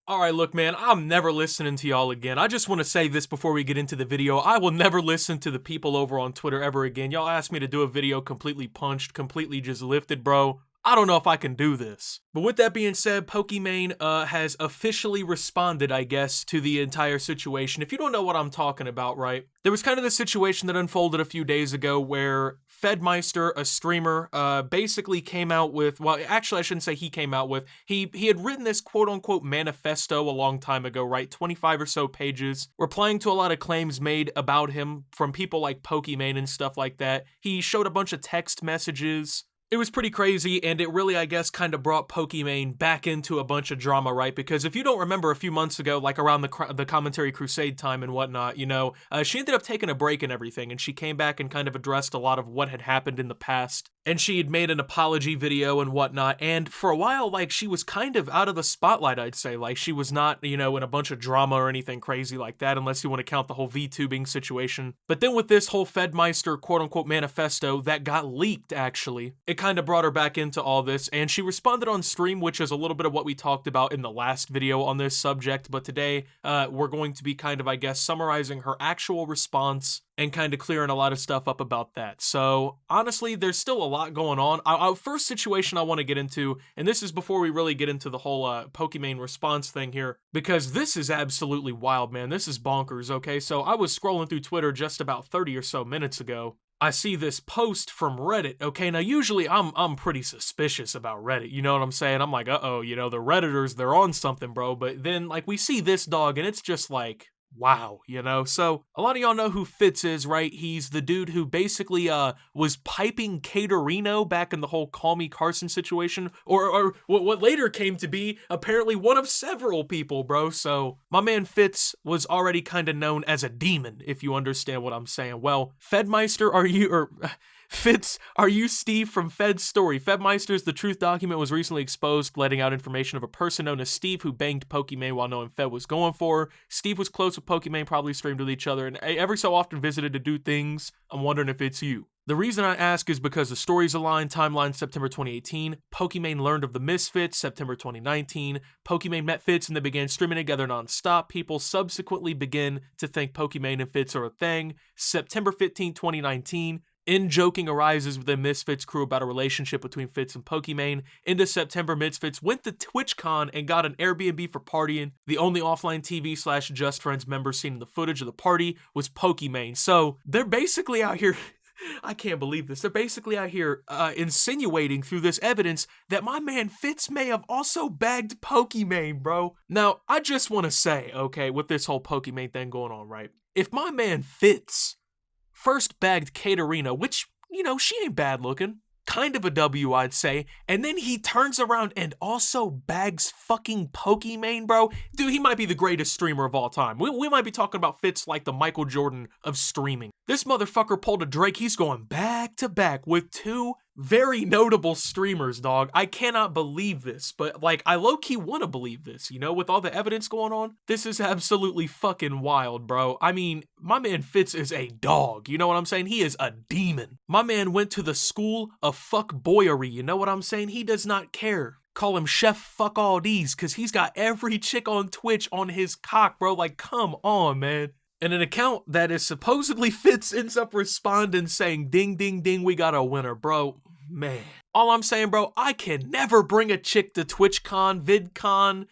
Alright, look, man, I'm never listening to y'all again. I just want to say this before we get into the video. I will never listen to the people over on Twitter ever again. Y'all asked me to do a video completely punched, completely just lifted, bro. I don't know if I can do this. But with that being said, Pokimane has officially responded, I guess, to the entire situation. If you don't know what I'm talking about, right? There was kind of this situation that unfolded a few days ago where Fedmeister, a streamer, basically came out with, well, actually I shouldn't say he came out with, he had written this quote-unquote manifesto a long time ago, right? 25 or so pages, replying to a lot of claims made about him from people like Pokimane and stuff like that. He showed a bunch of text messages. It was pretty crazy, and it really, I guess, kind of brought Pokimane back into a bunch of drama, right? Because if you don't remember a few months ago, like around the Commentary Crusade time and whatnot, you know, she ended up taking a break and everything, and she came back and kind of addressed a lot of what had happened in the past. And she had made an apology video and whatnot, and for a while, like, she was kind of out of the spotlight, I'd say. Like, she was not, you know, in a bunch of drama or anything crazy like that, unless you want to count the whole VTubing situation. But then with this whole Fedmeister quote-unquote manifesto that got leaked, actually, it kind of brought her back into all this, and she responded on stream, which is a little bit of what we talked about in the last video on this subject, but today, we're going to be kind of, I guess, summarizing her actual response and kind of clearing a lot of stuff up about that. So, honestly, there's still a lot going on. Our first situation I want to get into, and this is before we really get into the whole Pokimane response thing here, because this is absolutely wild, man. This is bonkers, okay? So, I was scrolling through Twitter just about 30 or so minutes ago. I see this post from Reddit, okay? Now, usually I'm pretty suspicious about Reddit, you know what I'm saying? I'm like, uh-oh, you know, the Redditors, they're on something, bro. But then, like, we see this dog, and it's just like, wow, you know? So, a lot of y'all know who Fitz is, right? He's the dude who basically was piping Caterino back in the whole Call Me Carson situation, or what later came to be apparently one of several people, bro. So, my man Fitz was already kind of known as a demon, if you understand what I'm saying. Well, Fedmeister, Fitz, are you Steve from Fed's story? Fedmeister's The Truth document was recently exposed, letting out information of a person known as Steve who banged Pokimane while knowing Fed was going for her. Steve was close with Pokimane, probably streamed with each other, and every so often visited to do things. I'm wondering if it's you. The reason I ask is because the stories align. Timeline September 2018, Pokimane learned of the Misfits September 2019, Pokimane met Fitz and they began streaming together non-stop. People subsequently begin to think Pokimane and Fitz are a thing. September 15, 2019, in-joking arises within Misfits crew about a relationship between Fitz and Pokimane. Into September, Misfits went to TwitchCon and got an Airbnb for partying. The only offline TV/Just Friends member seen in the footage of the party was Pokimane. So, they're basically out here... I can't believe this. They're basically out here insinuating through this evidence that my man Fitz may have also bagged Pokimane, bro. Now, I just want to say, okay, with this whole Pokimane thing going on, right? If my man Fitz first bagged Caterina, which, you know, she ain't bad looking, kind of a W, I'd say, and then he turns around and also bags fucking Pokimane, bro. Dude, he might be the greatest streamer of all time. We might be talking about Fitz like the Michael Jordan of streaming. This motherfucker pulled a Drake. He's going back to back with two very notable streamers, dog. I cannot believe this, but like, I low-key want to believe this, you know, with all the evidence going on. This is absolutely fucking wild, bro. I mean, my man Fitz is a dog, you know what I'm saying? He is a demon. My man went to the school of fuckboyery, you know what I'm saying? He does not care. Call him Chef Fuck All These, because he's got every chick on Twitch on his cock, bro. Like, come on, man. And an account that is supposedly Fitz ends up responding saying, ding, ding, ding, we got a winner, bro. Man. All I'm saying, bro, I can never bring a chick to TwitchCon, VidCon,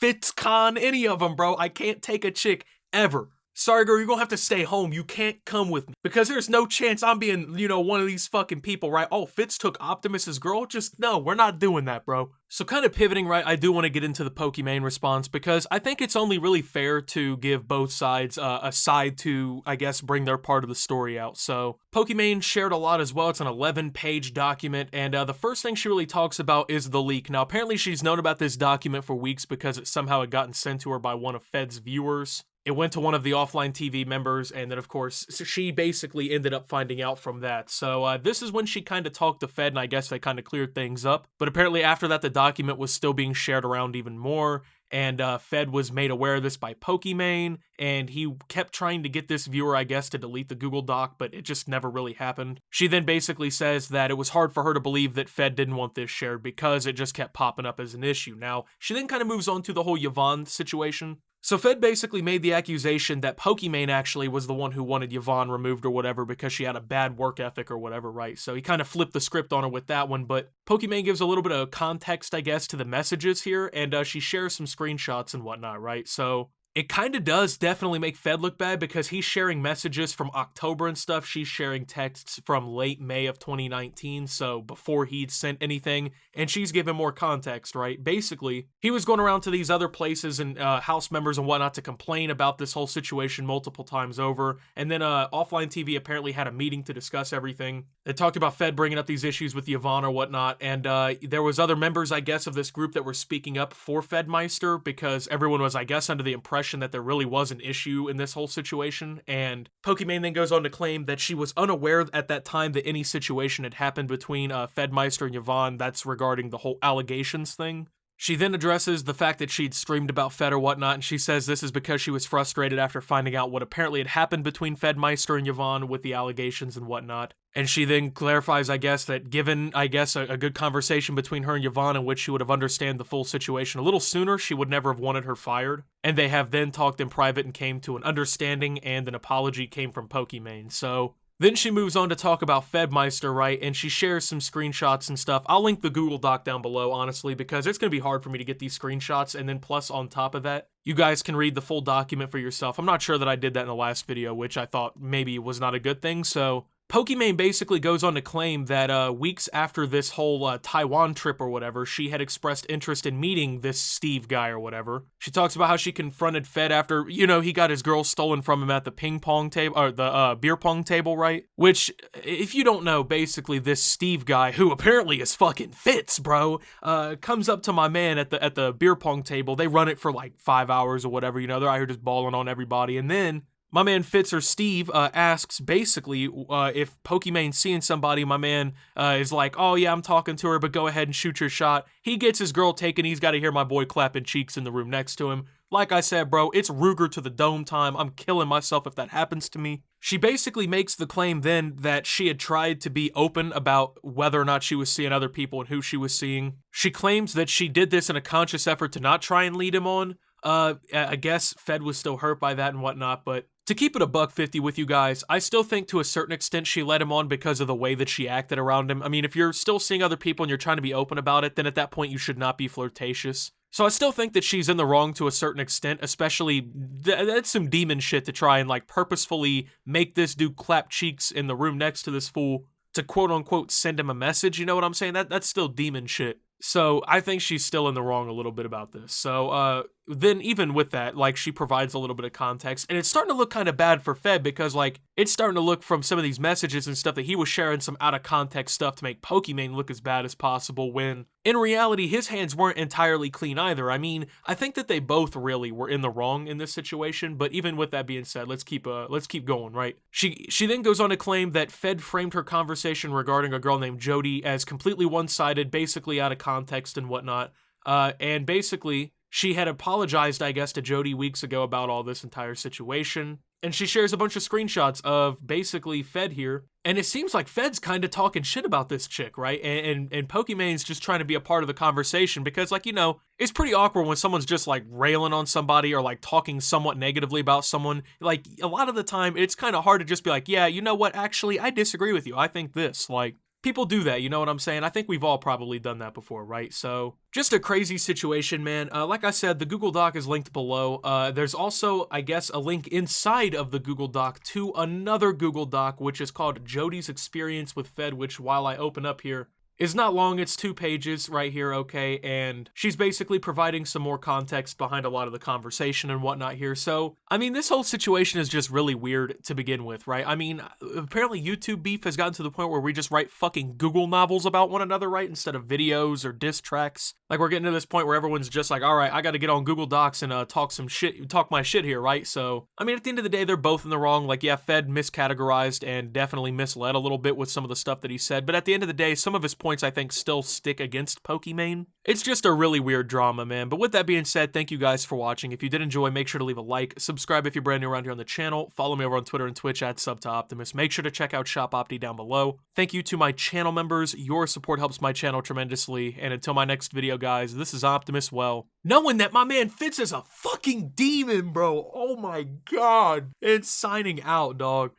FitzCon, any of them, bro. I can't take a chick ever. Sorry, girl, you're gonna have to stay home. You can't come with me. Because there's no chance I'm being, you know, one of these fucking people, right? Oh, Fitz took Optimus's girl? Just, no, we're not doing that, bro. So kind of pivoting, right, I do want to get into the Pokimane response because I think it's only really fair to give both sides a side to, I guess, bring their part of the story out. So Pokimane shared a lot as well. It's an 11-page document, and the first thing she really talks about is the leak. Now, apparently she's known about this document for weeks because it somehow had gotten sent to her by one of Fed's viewers. It went to one of the offline TV members, and then, of course, she basically ended up finding out from that. So this is when she kind of talked to Fed, and I guess they kind of cleared things up. But apparently after that, the document was still being shared around even more. and Fed was made aware of this by Pokimane, and he kept trying to get this viewer, I guess, to delete the Google Doc, but it just never really happened. She then basically says that it was hard for her to believe that Fed didn't want this shared because it just kept popping up as an issue. Now, she then kind of moves on to the whole Yvonne situation. So Fed basically made the accusation that Pokimane actually was the one who wanted Yvonne removed or whatever because she had a bad work ethic or whatever, right? So he kind of flipped the script on her with that one, but Pokimane gives a little bit of context, I guess, to the messages here, and she shares some screenshots and whatnot, right? So it kind of does definitely make Fed look bad because he's sharing messages from October and stuff. She's sharing texts from late May of 2019, so before he'd sent anything, and she's giving more context, right? Basically, he was going around to these other places and house members and whatnot to complain about this whole situation multiple times over, and then Offline TV apparently had a meeting to discuss everything. They talked about Fed bringing up these issues with Yvonne or whatnot, and there was other members, I guess, of this group that were speaking up for Fedmeister because everyone was, I guess, under the impression that there really was an issue in this whole situation, and Pokimane then goes on to claim that she was unaware at that time that any situation had happened between Fedmeister and Yvonne. That's regarding the whole allegations thing. She then addresses the fact that she'd streamed about Fed or whatnot, and she says this is because she was frustrated after finding out what apparently had happened between Fedmeister and Yvonne with the allegations and whatnot. And she then clarifies, I guess, that given, I guess, a good conversation between her and Yvonne in which she would have understood the full situation a little sooner, she would never have wanted her fired. And they have then talked in private and came to an understanding, and an apology came from Pokimane. So then she moves on to talk about Fedmeister, right? And she shares some screenshots and stuff. I'll link the Google Doc down below, honestly, because it's going to be hard for me to get these screenshots. And then plus on top of that, you guys can read the full document for yourself. I'm not sure that I did that in the last video, which I thought maybe was not a good thing. So Pokimane basically goes on to claim that weeks after this whole Taiwan trip or whatever, she had expressed interest in meeting this Steve guy or whatever. She talks about how she confronted Fed after, you know, he got his girl stolen from him at the ping pong table, or the beer pong table, right? Which, if you don't know, basically this Steve guy, who apparently is fucking fits, bro, comes up to my man at the beer pong table. They run it for like 5 hours or whatever, you know, they're out here just balling on everybody, and then my man Fitz or Steve asks basically if Pokimane's seeing somebody. My man is like, oh yeah, I'm talking to her, but go ahead and shoot your shot. He gets his girl taken. He's got to hear my boy clapping cheeks in the room next to him. Like I said, bro, it's Ruger to the dome time. I'm killing myself if that happens to me. She basically makes the claim then that she had tried to be open about whether or not she was seeing other people and who she was seeing. She claims that she did this in a conscious effort to not try and lead him on. I guess Fed was still hurt by that and whatnot, but to keep it $150 with you guys, I still think to a certain extent she led him on because of the way that she acted around him. I mean, if you're still seeing other people and you're trying to be open about it, then at that point you should not be flirtatious. So I still think that she's in the wrong to a certain extent, especially that's some demon shit to try and like purposefully make this dude clap cheeks in the room next to this fool to quote unquote send him a message, you know what I'm saying? That's still demon shit. So I think she's still in the wrong a little bit about this. So then even with that, like she provides a little bit of context, and it's starting to look kind of bad for Fed because like it's starting to look from some of these messages and stuff that he was sharing some out of context stuff to make Pokimane look as bad as possible when in reality his hands weren't entirely clean either. I mean, I think that they both really were in the wrong in this situation, but even with that being said, let's keep going, right? She then goes on to claim that Fed framed her conversation regarding a girl named Jody as completely one-sided, basically out of context and whatnot, and basically she had apologized, I guess, to Jody weeks ago about all this entire situation. And she shares a bunch of screenshots of basically Fed here. And it seems like Fed's kind of talking shit about this chick, right? And Pokimane's just trying to be a part of the conversation because, like, you know, it's pretty awkward when someone's just, like, railing on somebody or, like, talking somewhat negatively about someone. Like, a lot of the time, it's kind of hard to just be like, yeah, you know what? Actually, I disagree with you. I think this. Like, people do that, you know what I'm saying? I think we've all probably done that before, right? So, just a crazy situation, man. Like I said, the Google Doc is linked below. There's also, I guess, a link inside of the Google Doc to another Google Doc, which is called Jody's Experience with Fed, which, while I open up here, is not long. It's 2 pages right here, okay? And she's basically providing some more context behind a lot of the conversation and whatnot here. So, I mean, this whole situation is just really weird to begin with, right? I mean, apparently YouTube beef has gotten to the point where we just write fucking Google novels about one another, right? Instead of videos or diss tracks. Like, we're getting to this point where everyone's just like, all right, I gotta get on Google Docs and talk my shit here, right? So, I mean, at the end of the day, they're both in the wrong. Like, yeah, Fed miscategorized and definitely misled a little bit with some of the stuff that he said. But at the end of the day, some of his points points I think still stick against Pokimane. It's just a really weird drama, man. But with that being said, thank you guys for watching. If you did enjoy, make sure to leave a like, subscribe if you're brand new around here on the channel, follow me over on Twitter and Twitch at @SubToOptimus. Make sure to check out Shop Opti down below. Thank you to my channel members. Your support helps my channel tremendously. And until my next video, guys, this is Optimus, well, knowing that my man Fitz is a fucking demon, bro. Oh my god. It's signing out, dog.